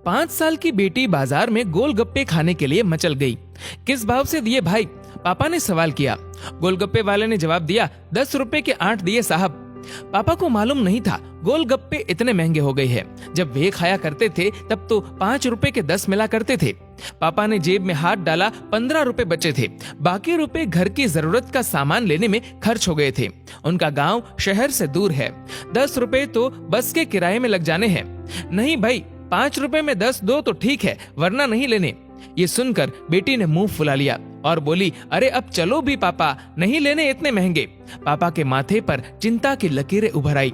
5 साल की बेटी बाजार में गोलगप्पे खाने के लिए मचल गई। किस भाव से दिए भाई? पापा ने सवाल किया। गोलगप्पे वाले ने जवाब दिया, 10 रुपए के 8 दिए साहब। पापा को मालूम नहीं था गोलगप्पे इतने महंगे हो गए हैं। जब वे खाया करते थे तब तो 5 रुपए के 10 मिला करते थे। पापा ने जेब में हाथ डाला, 15 रुपए बचे थे। बाकी रुपए घर की जरूरत का सामान लेने में खर्च हो गए थे। उनका गांव शहर से दूर है। 10 रुपए तो बस के किराए में लग जाने हैं। नहीं भाई, 5 रुपए में 10 दो तो ठीक है, वरना नहीं लेने। ये सुनकर बेटी ने मुंह फुला लिया और बोली, अरे अब चलो भी पापा, नहीं लेने इतने महंगे। पापा के माथे पर चिंता की लकीरें उभर आई।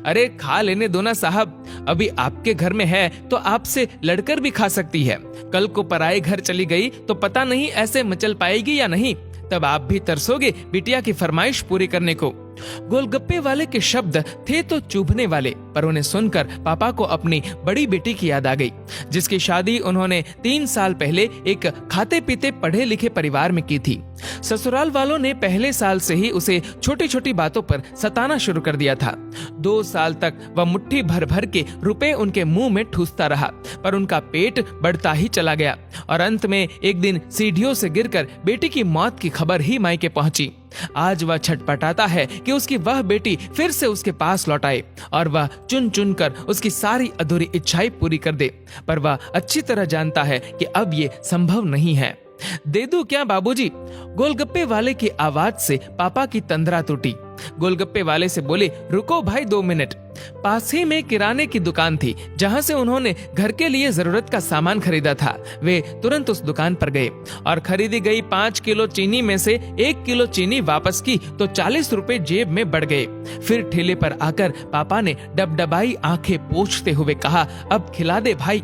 अरे खा लेने दो ना साहब, अभी आपके घर में है तो आपसे लड़कर भी खा सकती है। कल को पराए घर चली गई तो पता नहीं ऐसे मचल पाएगी या नहीं, तब आप भी तरसोगे बिटिया की फरमाइश पूरी करने को। गोलगप्पे वाले के शब्द थे तो चुभने वाले, पर उन्हें सुनकर पापा को अपनी बड़ी बेटी की याद आ गई, जिसकी शादी उन्होंने 3 साल पहले एक खाते पीते पढ़े लिखे परिवार में की थी। ससुराल वालों ने पहले साल से ही उसे छोटी छोटी बातों पर सताना शुरू कर दिया था। 2 साल तक वह मुट्ठी भर भर के रुपए उनके मुंह में ठूसता रहा, पर उनका पेट बढ़ता ही चला गया और अंत में एक दिन सीढ़ियों से गिरकर बेटी की मौत की खबर ही मायके पहुंची। आज वह छटपटाता है कि उसकी वह बेटी फिर से उसके पास लौट आए और वह चुन चुन कर उसकी सारी अधूरी इच्छाएं पूरी कर दे, पर वह अच्छी तरह जानता है कि अब ये संभव नहीं है। दे दूं क्या बाबूजी? गोलगप्पे वाले की आवाज से पापा की तंद्रा टूटी। गोलगप्पे वाले से बोले, रुको भाई 2 मिनट। पास ही में किराने की दुकान थी जहां से उन्होंने घर के लिए जरूरत का सामान खरीदा था। वे तुरंत उस दुकान पर गए और खरीदी गई 5 किलो चीनी में से 1 किलो चीनी वापस की तो 40 रुपए जेब में बढ़ गए। फिर ठेले पर आकर पापा ने डबडबाई आंखें पोंछते हुए कहा, अब खिला दे भाई।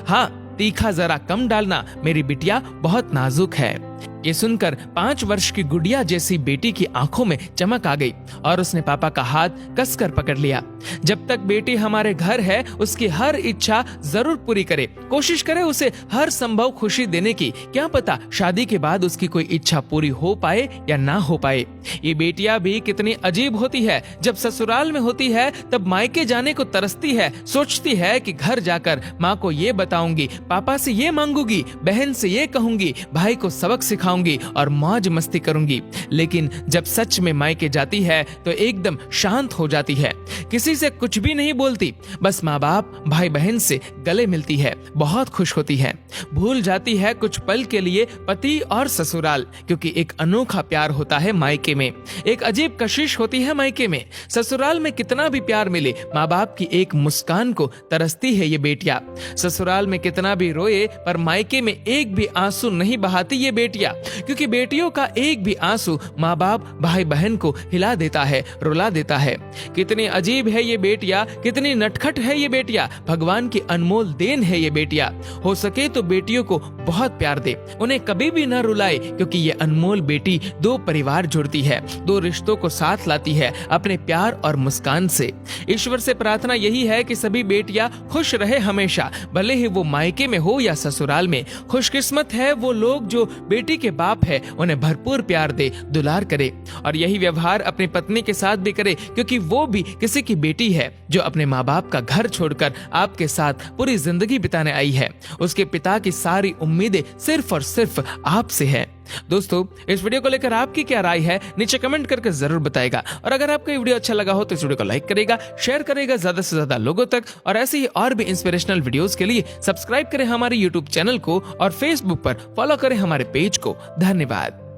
हाँ, तीखा जरा कम डालना, मेरी बिटिया बहुत नाजुक है। ये सुनकर 5 वर्ष की गुड़िया जैसी बेटी की आंखों में चमक आ गई और उसने पापा का हाथ कसकर पकड़ लिया। जब तक बेटी हमारे घर है उसकी हर इच्छा जरूर पूरी करे, कोशिश करे उसे हर संभव खुशी देने की। क्या पता शादी के बाद उसकी कोई इच्छा पूरी हो पाए या ना हो पाए। ये बेटियां भी कितनी अजीब होती है, जब ससुराल में होती है तब मायके जाने को तरसती है, सोचती है कि घर जाकर माँ को ये बताऊंगी, पापा से ये मांगूंगी, बहन से ये कहूंगी, भाई को सबक सिखाऊंगी और मौज मस्ती करूंगी। लेकिन जब सच में मायके जाती है तो एकदम शांत हो जाती है, किसी से कुछ भी नहीं बोलती, बस माँ बाप भाई बहन से गले मिलती है, बहुत खुश होती है, भूल जाती है कुछ पल के लिए पति और ससुराल, क्योंकि एक अनोखा प्यार होता है मायके में, एक अजीब कशिश होती है मायके में। ससुराल में कितना भी प्यार मिले, माँ बाप की एक मुस्कान को तरसती है ये बेटियां। ससुराल में कितना भी रोए पर मायके में एक भी आंसू नहीं बहाती ये बेटियां, क्योंकि बेटियों का एक भी आंसू माँ बाप भाई बहन को हिला देता है, रुला देता है। कितनी अजीब है ये बेटियां, कितनी नटखट है ये बेटियां, भगवान की अनमोल देन है ये बेटियां। हो सके तो बेटियों को बहुत प्यार दे, उन्हें कभी भी न रुलाए, क्योंकि ये अनमोल बेटी 2 परिवार जोड़ती है, 2 रिश्तों को साथ लाती है अपने प्यार और मुस्कान से। ईश्वर से प्रार्थना यही है कि सभी बेटियां खुश रहे हमेशा, भले ही वो मायके में हो या ससुराल में। खुशकिस्मत है वो लोग जो बेटी के बाप है, उन्हें भरपूर प्यार दे, दुलार करे और यही व्यवहार अपनी पत्नी के साथ भी करे, क्योंकि वो भी किसी की बेटी है जो अपने माँ बाप का घर छोड़कर आपके साथ पूरी जिंदगी बिताने आई है। उसके पिता की सारी उम्मीदें सिर्फ और सिर्फ आपसे है। दोस्तों, इस वीडियो को लेकर आपकी क्या राय है नीचे कमेंट करके जरूर बताएगा और अगर आपको ये वीडियो अच्छा लगा हो तो इस वीडियो को लाइक करेगा, शेयर करेगा ज्यादा से ज्यादा लोगों तक और ऐसे ही और भी इंस्पिरेशनल वीडियोस के लिए सब्सक्राइब करें हमारे यूट्यूब चैनल को और फेसबुक पर फॉलो करें हमारे पेज को। धन्यवाद।